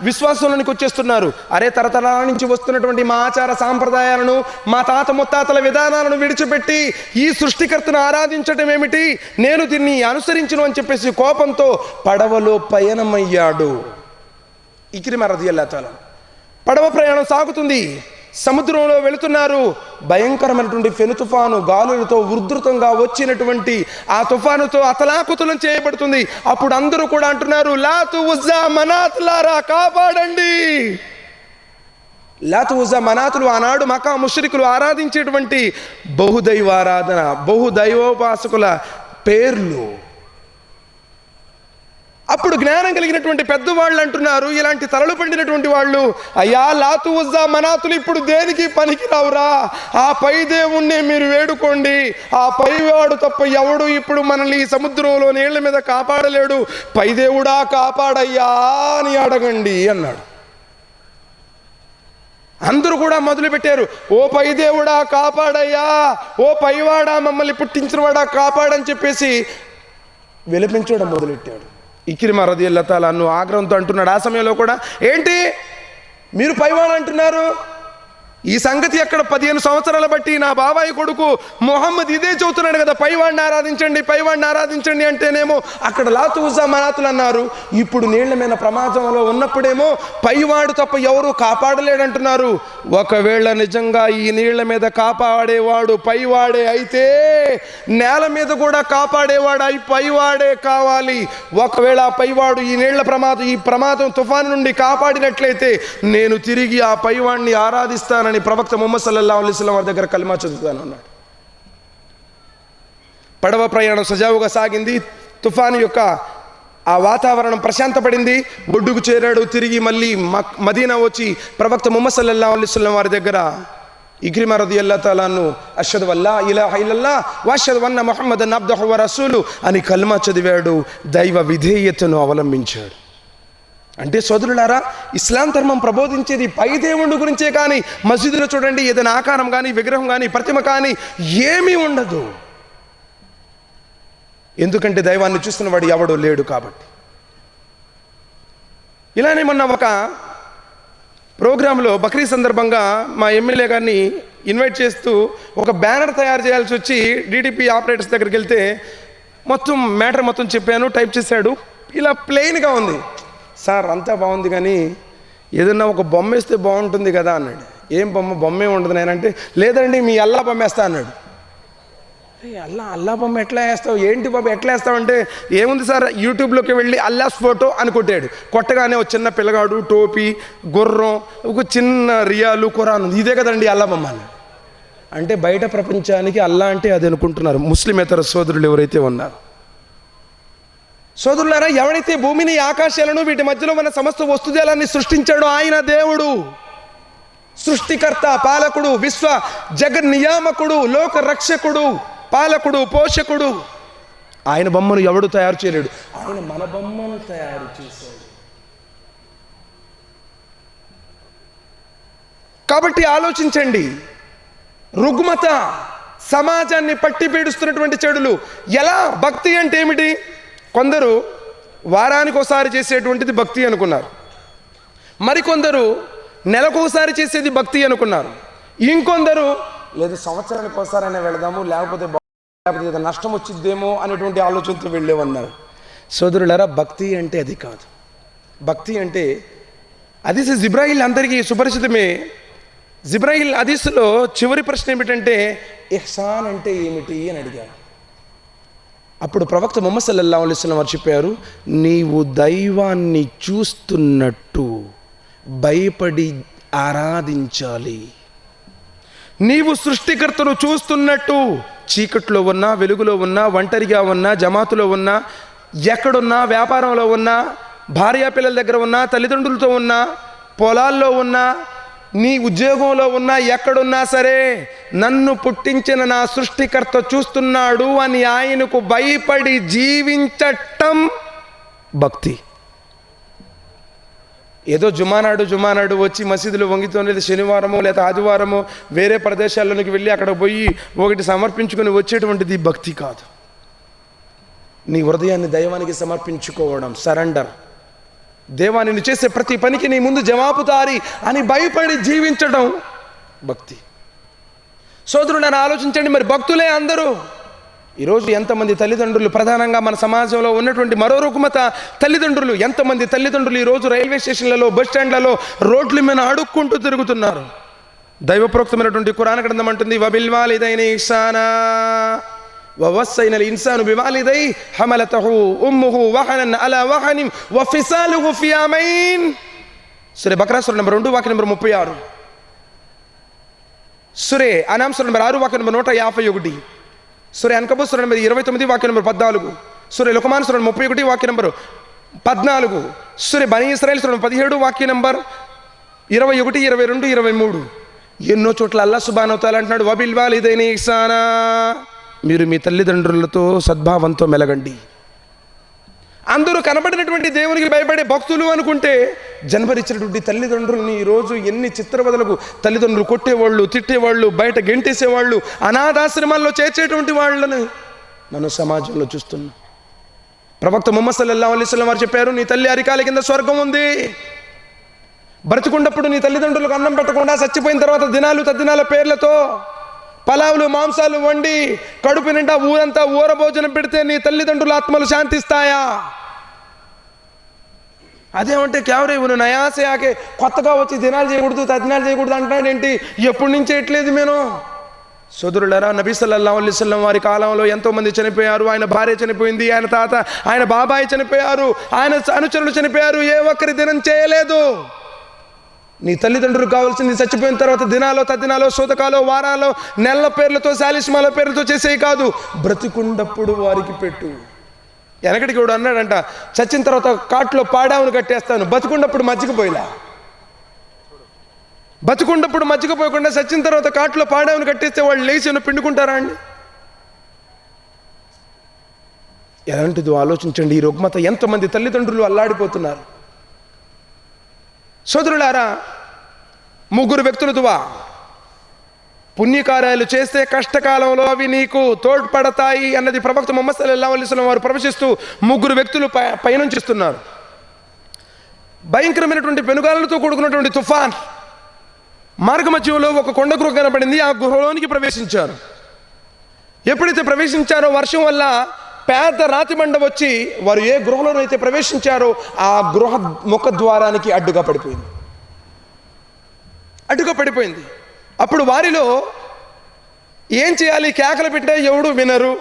విశ్వాసంలోనికి వచ్చేస్తున్నారు. అరే, తరతరాల నుంచి వస్తున్నటువంటి మా ఆచార సాంప్రదాయాలను, మా తాత ముత్తాతల విధానాలను విడిచిపెట్టి ఈ సృష్టికర్తను ఆరాధించడం ఏమిటి, నేను దీన్ని అనుసరించను అని చెప్పేసి కోపంతో పడవలో పయనమయ్యాడు ఇక్రిమా రదియల్లాహు తఆలా. పడవ ప్రయాణం సాగుతుంది. సముద్రంలో వెళుతున్నారు. భయంకరమైనటువంటి ఫెను తుఫాను గాలులతో ఉధృతంగా వచ్చినటువంటి ఆ తుఫానుతో అతలాకుతలం చేయబడుతుంది. అప్పుడు అందరూ కూడా అంటున్నారు, లాతు ఉజ్జా మనాతులారా కాపాడండి. లాతు ఉజ్జా మనాతులు ఆనాడు మక్కా ముష్రికులు ఆరాధించేటువంటి బహుదైవారాధన, బహుదైవోపాసకుల పేర్లు. అప్పుడు జ్ఞానం కలిగినటువంటి పెద్దవాళ్ళు అంటున్నారు, ఇలాంటి తలలు పండినటువంటి వాళ్ళు, అయ్యా లాతు ఉజ్జా మనాతులు ఇప్పుడు దేనికి పనికి రావురా, ఆ పై దేవుణ్ణి మీరు వేడుకోండి, ఆ పైవాడు తప్ప ఎవడు ఇప్పుడు మనల్ని ఈ సముద్రంలో నీళ్ల మీద కాపాడలేడు, పై దేవుడా కాపాడయ్యా అని అడగండి అన్నాడు. అందరూ కూడా మొదలుపెట్టారు, ఓ పై దేవుడా కాపాడయ్యా, ఓ పైవాడా మమ్మల్ని పుట్టించినవాడా కాపాడని చెప్పేసి విలపించడం మొదలెట్టాడు. ఇక్రిమా రదియల్లాహు తఆలా ఆగ్రహంతో అంటున్నాడు ఆ సమయంలో కూడా, ఏంటి మీరు పైవాడు అంటున్నారు, ఈ సంగతి అక్కడ 15 సంవత్సరాల బట్టి నా బాబాయ్ కొడుకు మొహమ్మద్ ఇదే చెబుతున్నాడు కదా, పైవాడిని ఆరాధించండి, పైవాడిని ఆరాధించండి అంటేనేమో అక్కడ లాతు ఉజ్జా మనాతులు అన్నారు. ఇప్పుడు నీళ్ల మీద ప్రమాదంలో ఉన్నప్పుడేమో పైవాడు తప్ప ఎవరు కాపాడలేడంటున్నారు. ఒకవేళ నిజంగా ఈ నీళ్ల మీద కాపాడేవాడు పైవాడే అయితే నేల మీద కూడా కాపాడేవాడు పైవాడే కావాలి. ఒకవేళ ఆ పైవాడు ఈ ప్రమాదం తుఫాను నుండి కాపాడినట్లయితే నేను తిరిగి ఆ పైవాడిని ఆరాధిస్తాను అని ప్రవక్త ముహమ్మద్ సల్లల్లాహు అలైహి వసల్లం వారి దగ్గర కలిమా చదువుతాను అన్నాడు. పడవ ప్రయాణం సజావుగా సాగింది. తుఫాను యొక్క ఆ వాతావరణం ప్రశాంతపడింది. ఒడ్డుకు చేరాడు. తిరిగి మళ్ళీ మదీనా వచ్చి ప్రవక్త ముహమ్మద్ సల్లల్లాహు అలైహి వసల్లం వారి దగ్గర ఇక్రిమా రదియల్లాహు తఆలా అన్హు అష్హదు అల్లా ఇలాహ ఇల్లల్లాహ్ వ అష్హదు అన్న ముహమ్మదన్ అబ్దుహు వ రసూలు అని కలిమా చదివాడు. దైవ విధేయతను అవలంబించాడు. అంటే సోదరులారా, ఇస్లాం ధర్మం ప్రబోధించేది పై దేవుడి గురించే కానీ మసీదులో చూడండి ఏదైనా ఆకారం కానీ విగ్రహం కానీ ప్రతిమ కానీ ఏమీ ఉండదు. ఎందుకంటే దైవాన్ని చూస్తున్నవాడు ఎవడో లేడు కాబట్టి. ఇలానే మొన్న ఒక ప్రోగ్రాంలో బక్రీద్ సందర్భంగా మా ఎమ్మెల్యే గారిని ఇన్వైట్ చేస్తూ ఒక బ్యానర్ తయారు చేయాల్సి వచ్చి డిటిపి ఆపరేటర్స్ దగ్గరికి వెళ్తే మ్యాటర్ మొత్తం చెప్పాను. టైప్ చేశాడు. ఇలా ప్లెయిన్గా ఉంది. సార్ అంతా బాగుంది కానీ ఏదన్నా ఒక బొమ్మ వేస్తే బాగుంటుంది కదా అన్నాడు. ఏం బొమ్మే ఉండదు నేనంటే, లేదండి మీ అల్లా బొమ్మ వేస్తా అన్నాడు. అల్లా బొమ్మ ఎట్లా వేస్తావు, ఏంటి బాబు ఎట్లా వేస్తావు అంటే, ఏముంది సార్ యూట్యూబ్లోకి వెళ్ళి అల్లాస్ ఫోటో అని కొట్టాడు. కొట్టగానే ఒక చిన్న పిల్లగాడు, టోపీ, గుర్రం, ఒక చిన్న రియాలు, ఖురాన్ ఉంది. ఇదే కదండి అల్లా బొమ్మ అని. అంటే బయట ప్రపంచానికి అల్లా అంటే అది అనుకుంటున్నారు ముస్లిమేతర సోదరులు ఎవరైతే ఉన్నారు. సోదరులారా, ఎవడైతే భూమిని ఆకాశాలను వీటి మధ్యలో మన సమస్త వస్తుజాలాన్ని సృష్టించాడో ఆయన దేవుడు, సృష్టికర్త, పాలకుడు, విశ్వ జగన్నియామకుడు, లోక రక్షకుడు, పాలకుడు, పోషకుడు. ఆయన బొమ్మను ఎవడు తయారు చేయలేడు. ఆయన మన బొమ్మను తయారు చేశాడు. కాబట్టి ఆలోచించండి. రుగ్మత, సమాజాన్ని పట్టి పీడిస్తున్నటువంటి చెడులు ఎలా? భక్తి అంటే ఏమిటి? కొందరు వారానికి ఒకసారి చేసేటువంటిది భక్తి అనుకున్నారు. మరికొందరు నెలకోసారి చేసేది భక్తి అనుకున్నారు. ఇంకొందరు లేదు సంవత్సరానికి ఒకసారైనా వెళదాము, లేకపోతే ఏదో నష్టం వచ్చిద్దేమో అనేటువంటి ఆలోచనతో వెళ్ళేవన్నారు. సోదరులారా, భక్తి అంటే అది కాదు. భక్తి అంటే హదీస్ జిబ్రాయిల్ అందరికీ సుపరిచితమే. జిబ్రాయిల్ హదీసులో చివరి ప్రశ్న ఏమిటంటే ఇహ్సాన్ అంటే ఏమిటి అని అడిగారు. అప్పుడు ప్రవక్త ముహమ్మద్ సల్లల్లాహు అలైహి వసల్లం వారు చెప్పారు, నీవు దైవాన్ని చూస్తున్నట్టు భయపడి ఆరాధించాలి. నీవు సృష్టికర్తను చూస్తున్నట్టు చీకట్లో ఉన్నా, వెలుగులో ఉన్నా, ఒంటరిగా ఉన్నా, జమాతులో ఉన్నా, ఎక్కడున్నా, వ్యాపారంలో ఉన్నా, భార్యా పిల్లల దగ్గర ఉన్నా, తల్లిదండ్రులతో ఉన్నా, పొలాల్లో ఉన్నా, నీ ఉద్యోగంలో ఉన్నా, ఎక్కడున్నా సరే నన్ను పుట్టించిన నా సృష్టికర్త చూస్తున్నాడు అని ఆయనకు భయపడి జీవించటం భక్తి. ఏదో జుమానాడు వచ్చి మసీదులో వంగితో, లేదా శనివారమో లేదా ఆదివారమో వేరే ప్రదేశాల్లోకి వెళ్ళి అక్కడ పోయి ఒకటి సమర్పించుకొని వచ్చేటువంటిది భక్తి కాదు. నీ హృదయాన్ని దైవానికి సమర్పించుకోవడం, సరెండర్. దేవాన్ని చేసే ప్రతి పనికి నీ ముందు జవాబుదారి అని భయపడి జీవించడం భక్తి. సోదరులను ఆలోచించండి. మరి భక్తులే అందరూ. ఈరోజు ఎంతమంది తల్లిదండ్రులు, ప్రధానంగా మన సమాజంలో ఉన్నటువంటి మరో రుగ్మత తల్లిదండ్రులు. ఎంతమంది తల్లిదండ్రులు ఈరోజు రైల్వే స్టేషన్లలో, బస్ స్టాండ్లలో, రోడ్ల మీద అడుక్కుంటూ తిరుగుతున్నారు. దైవప్రోక్తమైనటువంటి ఖురాన్ గ్రంథం అంటుంది, వబిల్ వాలిదైని ఇహ్సానా వవస్సైన ఇన్సాను బివాలిదై హమలతహు ఉమ్ముహు వహనన్ అలా వహనిం వఫిసాలుహు ఫి ఆమైన్. సూరే బక్రా సూరా నంబర్ 2 వాక్యం నంబర్ 36. సూరే అనామ్ సూరా నంబర్ 6 వాక్యం నంబర్ 151. సూరే అన్కబూత్ సూరా నంబర్ 29 వాక్యం నంబర్ 14. సూరే లుక్మాన్ సూరా 31 వాక్యం నంబర్ 14. సూరే బనీ ఇస్రాయిల్ సూరా 17 వాక్యం నంబర్ 21, 22, 23. ఎన్నో చోట్ల అల్లాహ్ సుబ్హానహు వ తఆలా అంటున్నాడు, వబిల్ వాలిదైని ఇహ్సానా, మీరు మీ తల్లిదండ్రులతో సద్భావంతో మెలగండి. అందరూ కనబడినటువంటి దేవునికి భయపడే భక్తులు అనుకుంటే జన్మనిచ్చినటువంటి తల్లిదండ్రుల్ని ఈరోజు ఎన్ని చిత్రవదలకు తల్లిదండ్రులు కొట్టేవాళ్ళు, తిట్టేవాళ్ళు, బయట గెంటేసేవాళ్ళు, అనాథాశ్రమాల్లో చేర్చేటువంటి వాళ్ళని మనం సమాజంలో చూస్తున్నాం. ప్రవక్త ముహమ్మద్ సల్లల్లాహు అలైహి వసల్లం వారు చెప్పారు, నీ తల్లి అరికాల కింద స్వర్గం ఉంది. బ్రతికున్నప్పుడు నీ తల్లిదండ్రులకు అన్నం పెట్టకుండా చచ్చిపోయిన తర్వాత దినాలు తద్దినాల పేర్లతో పలావులు మాంసాలు వండి కడుపు నిండా ఊరంతా ఊర భోజనం పెడితే నీ తల్లిదండ్రుల ఆత్మలు శాంతిస్తాయా? అదేమంటే క్యావరే నువ్వు నయాసే ఆకే కొత్తగా వచ్చి దినాలు చేయకూడదు తద్దినాలు చేయకూడదు అంటాడేంటి? ఎప్పటి నుంచి చేయట్లేదు మేము. సోదరులారా, నబీ సల్లల్లాహు అలైహి వసల్లం వారి కాలంలో ఎంతోమంది చనిపోయారు. ఆయన భార్య చనిపోయింది, ఆయన తాత, ఆయన బాబాయ్ చనిపోయారు, ఆయన అనుచరులు చనిపోయారు. ఏ ఒక్కరి దినం చేయలేదు. నీ తల్లిదండ్రులకు కావాల్సింది చచ్చిపోయిన తర్వాత దినాలో తద్దినాలో సూతకాలో వారాలో నెలల పేర్లతో శాలిస్మాల పేర్లతో చేసేవి కాదు, బ్రతికుండప్పుడు వారికి పెట్టు. వెనకటికి కూడా అన్నాడంట, చచ్చిన తర్వాత కాట్లో పాడావును కట్టేస్తాను, బతుకున్నప్పుడు మజ్జిగపోయిలా. బతుకున్నప్పుడు మజ్జిగపోయకుండా చచ్చిన తర్వాత కాట్లో పాడావును కట్టేస్తే వాళ్ళు లేచి పిండుకుంటారా అండి? ఎలాంటిదో ఆలోచించండి. ఈ రుగ్మత ఎంతమంది తల్లిదండ్రులు అల్లాడిపోతున్నారు. సోదరులారా, ముగ్గురు వ్యక్తులు దువా, పుణ్యకార్యాలు చేస్తే కష్టకాలంలో అవి నీకు తోడ్పడతాయి అన్నది ప్రవక్త ముహమ్మద్ సల్లల్లాహు అలైహి వసల్లం వారు ప్రవచిస్తూ ముగ్గురు వ్యక్తులు పయనించిస్తున్నారు. భయంకరమైనటువంటి పెనుగాలతో కూడుకున్నటువంటి తుఫాన్ మార్గమధ్యంలో ఒక కొండ గృహ కనబడింది. ఆ గృహలోనికి ప్రవేశించారు. ఎప్పుడైతే ప్రవేశించారో వర్షం వల్ల పెద్ద రాతి బండ వచ్చి వారు ఏ గృహలోనైతే ప్రవేశించారో ఆ గృహ ముఖద్వారానికి అడ్డుగా పడిపోయింది. అప్పుడు వారిలో ఏం చేయాలి? కేకలు పెట్టే ఎవడు వినరు.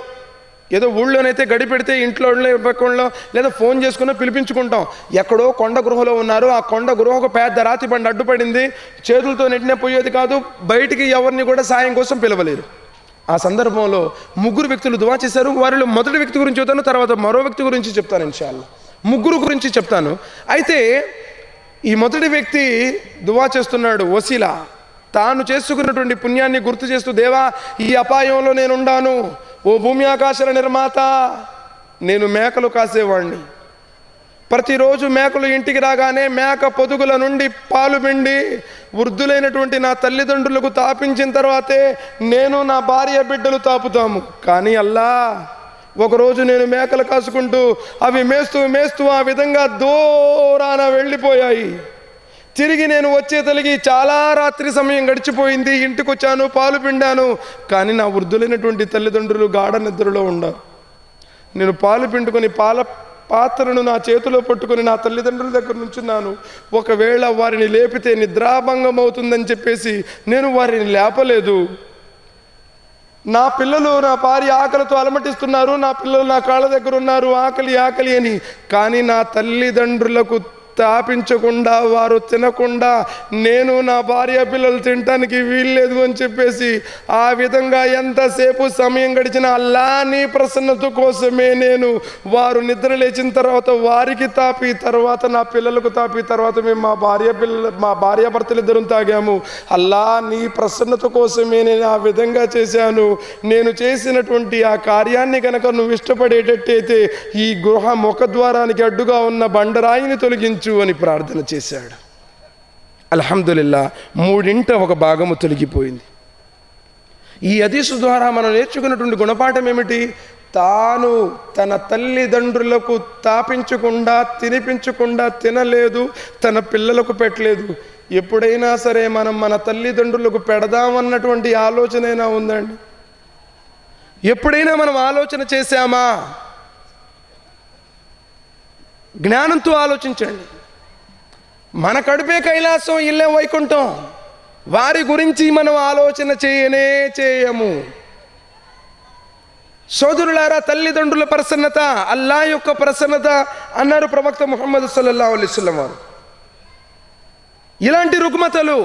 ఏదో ఊళ్ళోనైతే గడి పెడితే ఇంట్లో పక్కలో లేదా ఫోన్ చేసుకున్నా పిలిపించుకుంటాం. ఎక్కడో కొండ గృహలో ఉన్నారు. ఆ కొండ గృహకు పెద్ద రాతి బండ అడ్డుపడింది. చేతులతో నెట్టినే పోయేది కాదు. బయటికి ఎవరిని కూడా సాయం కోసం పిలవలేరు. ఆ సందర్భంలో ముగ్గురు వ్యక్తులు దువా చేశారు. వారిలో మొదటి వ్యక్తి గురించి చెప్తాను, తర్వాత మరో వ్యక్తి గురించి చెప్తాను. ఇన్షాల్లా ముగ్గురు గురించి చెప్తాను. అయితే ఈ మొదటి వ్యక్తి దువా చేస్తున్నాడు. వసీలా తాను చేసుకున్నటువంటి పుణ్యాన్ని గుర్తు చేస్తూ, దేవా ఈ అపాయంలో నేనుండాను. ఓ భూమి ఆకాశాల నిర్మాత, నేను మేకలు కాసేవాడిని. ప్రతిరోజు మేకలు ఇంటికి రాగానే మేక పొదుగుల నుండి పాలు పిండి వృద్ధులైనటువంటి నా తల్లిదండ్రులకు తాపించిన తర్వాతే నేను నా భార్య బిడ్డలు తాపుతాము. కానీ అల్లా, ఒకరోజు నేను మేకలు కాసుకుంటూ అవి మేస్తూ ఆ విధంగా దూరాన వెళ్ళిపోయాయి. తిరిగి నేను వచ్చే తలిగి చాలా రాత్రి సమయం గడిచిపోయింది. ఇంటికి వచ్చాను, పాలు పిండాను. కానీ నా వృద్ధులైనటువంటి తల్లిదండ్రులు గాఢ నిద్రలో ఉన్నారు. నేను పాలు పిండుకొని పాల పాత్రను నా చేతిలో పట్టుకొని నా తల్లిదండ్రుల దగ్గర నుంచున్నాను. ఒకవేళ వారిని లేపితే నిద్రాభంగం అవుతుందని చెప్పేసి నేను వారిని లేపలేదు. నా పిల్లలు, నా భార్య ఆకలితో అలమటిస్తున్నారు. నా పిల్లలు నా కాళ్ళ దగ్గర ఉన్నారు, ఆకలి అని. కానీ నా తల్లిదండ్రులకు తాపించకుండా, వారు తినకుండా, నేను నా భార్య పిల్లలు తినటానికి వీల్లేదు అని చెప్పేసి ఆ విధంగా ఎంతసేపు సమయం గడిచినా అల్లా నీ ప్రసన్నత కోసమే నేను వారు నిద్ర లేచిన తర్వాత వారికి తాపి, తర్వాత నా పిల్లలకు తాపి, తర్వాత మేము మా భార్యాభర్తలు ఇద్దరం తాగాము. అల్లా నీ ప్రసన్నత కోసమే నేను ఆ విధంగా చేశాను. నేను చేసినటువంటి ఆ కార్యాన్ని కనుక నువ్వు ఇష్టపడేటట్టయితే ఈ గృహ ముఖద్వారానికి అడ్డుగా ఉన్న బండరాయిని తొలగించు అని ప్రార్థన చేశాడు. అల్హమ్దులిల్లా, 1/3 భాగము తొలగిపోయింది. ఈ హదీసు ద్వారా మనం నేర్చుకున్నటువంటి గుణపాఠం ఏమిటి? తాను తన తల్లిదండ్రులకు తాపించకుండా, తినిపించకుండా, తినలేదు, తన పిల్లలకు పెట్టలేదు. ఎప్పుడైనా సరే మనం మన తల్లిదండ్రులకు పెడదామన్నటువంటి ఆలోచనైనా ఉందండి? ఎప్పుడైనా మనం ఆలోచన చేశామా? జ్ఞానంతో ఆలోచించండి. మన కడుపే కైలాసం, ఇల్లే వైకుంఠం. వారి గురించి మనం ఆలోచన చేయము. సోదరులారా, తల్లిదండ్రుల ప్రసన్నత అల్లా యొక్క ప్రసన్నత అన్నారు ప్రవక్త ముహమ్మద్ సల్లల్లాహు అలైహి వసల్లం వారు. ఇలాంటి రుగ్మతలు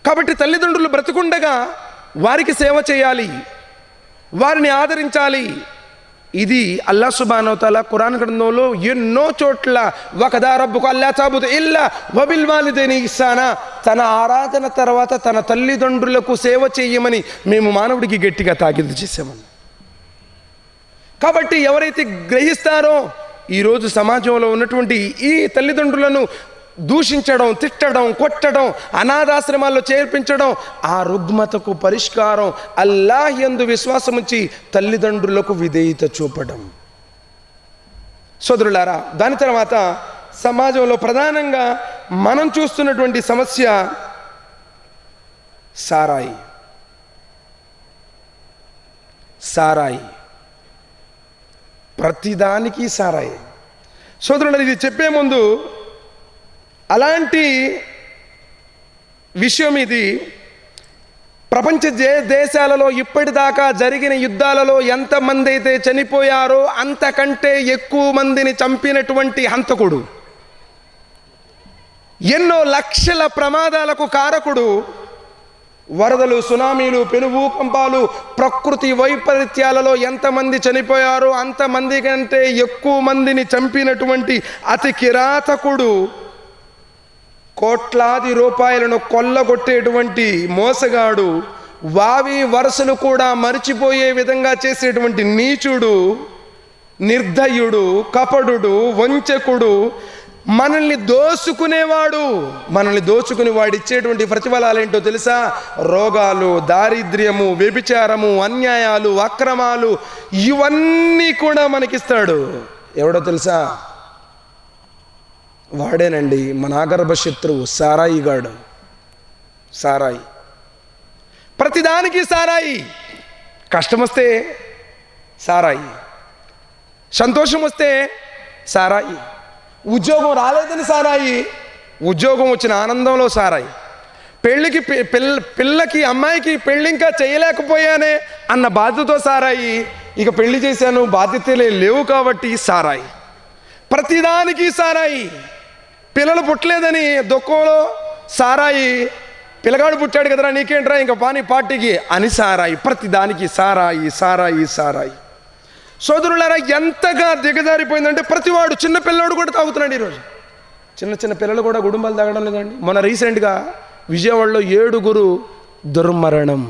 కాబట్టి తల్లిదండ్రులు బ్రతుకుండగా వారికి సేవ చేయాలి, వారిని ఆదరించాలి. ఇది అల్లాహ్ సుబ్హానహు వ తఆలా ఖురాన్ గ్రంథంలో ఎన్నో చోట్ల వకదా రబ్బుక అల్లా తఅబుదు ఇల్లా వబిల్ వాలిదైని ఇహ్సానా, తన ఆరాధన తర్వాత తన తల్లిదండ్రులకు సేవ చేయమని మేము మానవుడికి గట్టిగా తాకీదు చేశామని. కాబట్టి ఎవరైతే గ్రహిస్తారో ఈరోజు సమాజంలో ఉన్నటువంటి ఈ తల్లిదండ్రులను దూషించడం, తిట్టడం, కొట్టడం, అనాథాశ్రమాల్లో చేర్పించడం, ఆ రుగ్మతకు పరిష్కారం అల్లాహ్ యందు విశ్వాసం ఉంచి తల్లిదండ్రులకు విధేయత చూపడం. సోదరులారా, దాని తర్వాత సమాజంలో ప్రధానంగా మనం చూస్తున్నటువంటి సమస్య సారాయి. సారాయి, ప్రతిదానికి సారాయి. సోదరులు, ఇది చెప్పే ముందు అలాంటి విషయం ఇది. ప్రపంచ దేశాలలో ఇప్పటిదాకా జరిగిన యుద్ధాలలో ఎంతమంది అయితే చనిపోయారో అంతకంటే ఎక్కువ మందిని చంపినటువంటి హంతకుడు, ఎన్నో లక్షల ప్రమాదాలకు కారకుడు, వరదలు, సునామీలు, పెనుభూకంపాలు, ప్రకృతి వైపరీత్యాలలో ఎంతమంది చనిపోయారో అంతమంది కంటే ఎక్కువ మందిని చంపినటువంటి అతి కిరాతకుడు, కోట్లాది రూపాయలను కొల్లగొట్టేటువంటి మోసగాడు, వావి వరసలు కూడా మరిచిపోయే విధంగా చేసేటువంటి నీచుడు, నిర్దయుడు, కపటుడు, వంచకుడు, మనల్ని దోచుకునేవాడు. మనల్ని దోచుకుని వాడు ఇచ్చేటువంటి ప్రతిఫలాలు ఏంటో తెలుసా? రోగాలు, దారిద్ర్యము, వ్యభిచారము, అన్యాయాలు, అక్రమాలు, ఇవన్నీ కూడా మనకిస్తాడు. ఎవడో తెలుసా? వాడేనండి మన ఆగర్భ శత్రువు, సారాయి గాడు. సారాయి, ప్రతిదానికి సారాయి. కష్టం వస్తే సారాయి, సంతోషం వస్తే సారాయి, ఉద్యోగం రాలేదని సారాయి, ఉద్యోగం వచ్చిన ఆనందంలో సారాయి, పెళ్ళికి పిల్లకి అమ్మాయికి పెళ్ళి ఇంకా చేయలేకపోయానే అన్న బాధ్యతతో సారాయి, ఇక పెళ్లి చేశాను బాధ్యతలే లేవు కాబట్టి సారాయి. ప్రతిదానికి సారాయి. పిల్లలు పుట్టలేదని దుఃఖంలో సారాయి, పిల్లగాడు పుట్టాడు కదరా నీకేంట్రా ఇంకా పానీ పార్టీకి అని సారాయి. ప్రతిదానికి సారాయి, సారాయి, సారాయి. సోదరులారా, ఎంతగా దిగజారిపోయిందంటే ప్రతివాడు, చిన్న పిల్లవాడు కూడా తాగుతున్నాడు ఈరోజు. చిన్న పిల్లలు కూడా గుడుంబాలు తాగడం లేదండి. మొన్న రీసెంట్గా విజయవాడలో 7 దుర్మరణం.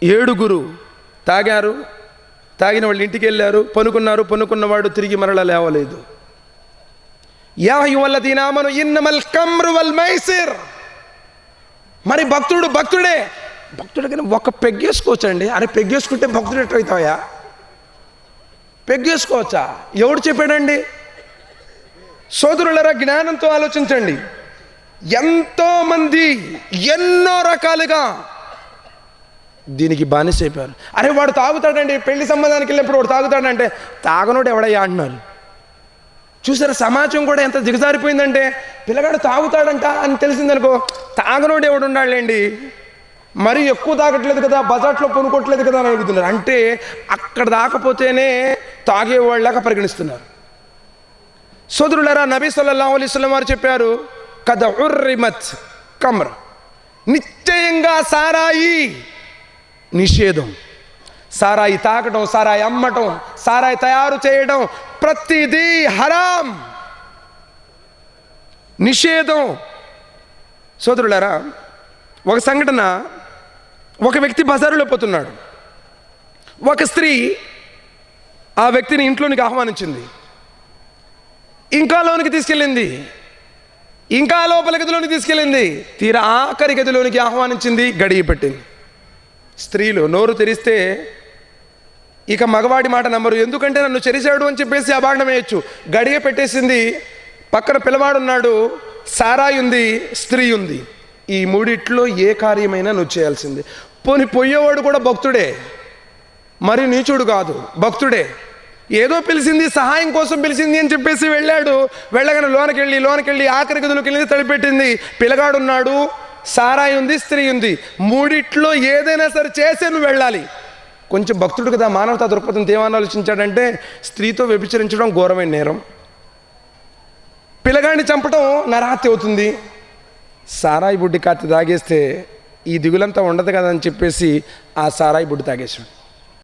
7 తాగారు. తాగిన వాళ్ళు ఇంటికి వెళ్ళారు, పనుకున్నారు. పనుకున్నవాడు తిరిగి మరలా లేవలేదు. యా అయ్యుహల్లదీన ఆమను ఇన్నమల్ కమ్రు వల్ మైసిర్. మరి భక్తుడే కానీ ఒక పెగ్గేసుకోవచ్చండి. అరే పెగ్గేసుకుంటే భక్తుడు ఎట్లయితావా? పెగ్గేసుకోవచ్చా? ఎవడు చెప్పాడండి? సోదరులరా, జ్ఞానంతో ఆలోచించండి. ఎంతోమంది ఎన్నో రకాలుగా దీనికి బానిసైపోయారు. అరే వాడు తాగుతాడండి, పెళ్లి సంబంధానికి వెళ్ళినప్పుడు వాడు తాగుతాడంటే తాగనోడు ఎవడయ్యా అంటున్నారు. చూసారా, సమాజం కూడా ఎంత దిగజారిపోయిందంటే పిల్లగాడు తాగుతాడంట అని తెలిసిందనుకో, తాగనోడు ఎవడు ఉండాలండి, మరీ ఎక్కువ తాగట్లేదు కదా, బజాట్లో కొనుక్కోవట్లేదు కదా అని అడుగుతున్నారు. అంటే అక్కడ దాకపోతేనే తాగేవాళ్ళగా పరిగణిస్తున్నారు. సోదరులారా, నబీ సల్లల్లాహు అలైహి వసల్లం వారు చెప్పారు, కద ఉర్రిమత్ కమ్ర్, నిశ్చయంగా సారాయి నిషేధం. సారాయి తాగడం, సారాయి అమ్మటం, సారాయి తయారు చేయడం, ప్రతిదీ హరాం, నిషేధం. సోదరులారా, ఒక సంఘటన, ఒక వ్యక్తి బజారులో పోతున్నాడు. ఒక స్త్రీ ఆ వ్యక్తిని ఇంట్లోనికి ఆహ్వానించింది. ఇంకా లోనికి తీసుకెళ్ళింది, ఇంకా లోపల గదిలోనికి తీసుకెళ్ళింది. తీరా ఆఖరి గదిలోనికి ఆహ్వానించింది, గడియ పెట్టింది. స్త్రీలు నోరు తెరిస్తే ఇక మగవాడి మాట నమ్మరు. ఎందుకంటే నన్ను చెరిచాడు అని చెప్పేసి అభాండం వేయచ్చు. గడియ పెట్టేసింది. పక్కన పిల్లవాడున్నాడు, సారాయి ఉంది, స్త్రీ ఉంది. ఈ మూడిట్లో ఏ కార్యమైనా నువ్వు చేయాల్సిందే. పోయేవాడు కూడా భక్తుడే, మరి నీచుడు కాదు, భక్తుడే. ఏదో పిలిచింది, సహాయం కోసం పిలిచింది అని చెప్పేసి వెళ్ళాడు. వెళ్ళగానే లోనకెళ్ళి ఆఖరి గదిలోకి వెళ్ళి తడిపెట్టింది. పిల్లగాడున్నాడు, సారాయి ఉంది, స్త్రీ ఉంది. మూడిట్లో ఏదైనా సరే చేసే నువ్వు వెళ్ళాలి. కొంచెం భక్తుడు కదా, మానవతా దృక్పథంతో ఏమని ఆలోచించాడంటే స్త్రీతో వ్యభిచరించడం ఘోరమైన నేరం, పిల్లగాడిని చంపడం నరహత్య అవుతుంది. సారాయి బుడ్డి కాత్తి తాగేస్తే ఈ దిగులంతా ఉండదు కదా అని చెప్పేసి ఆ సారాయి బుడ్డి తాగేశాడు.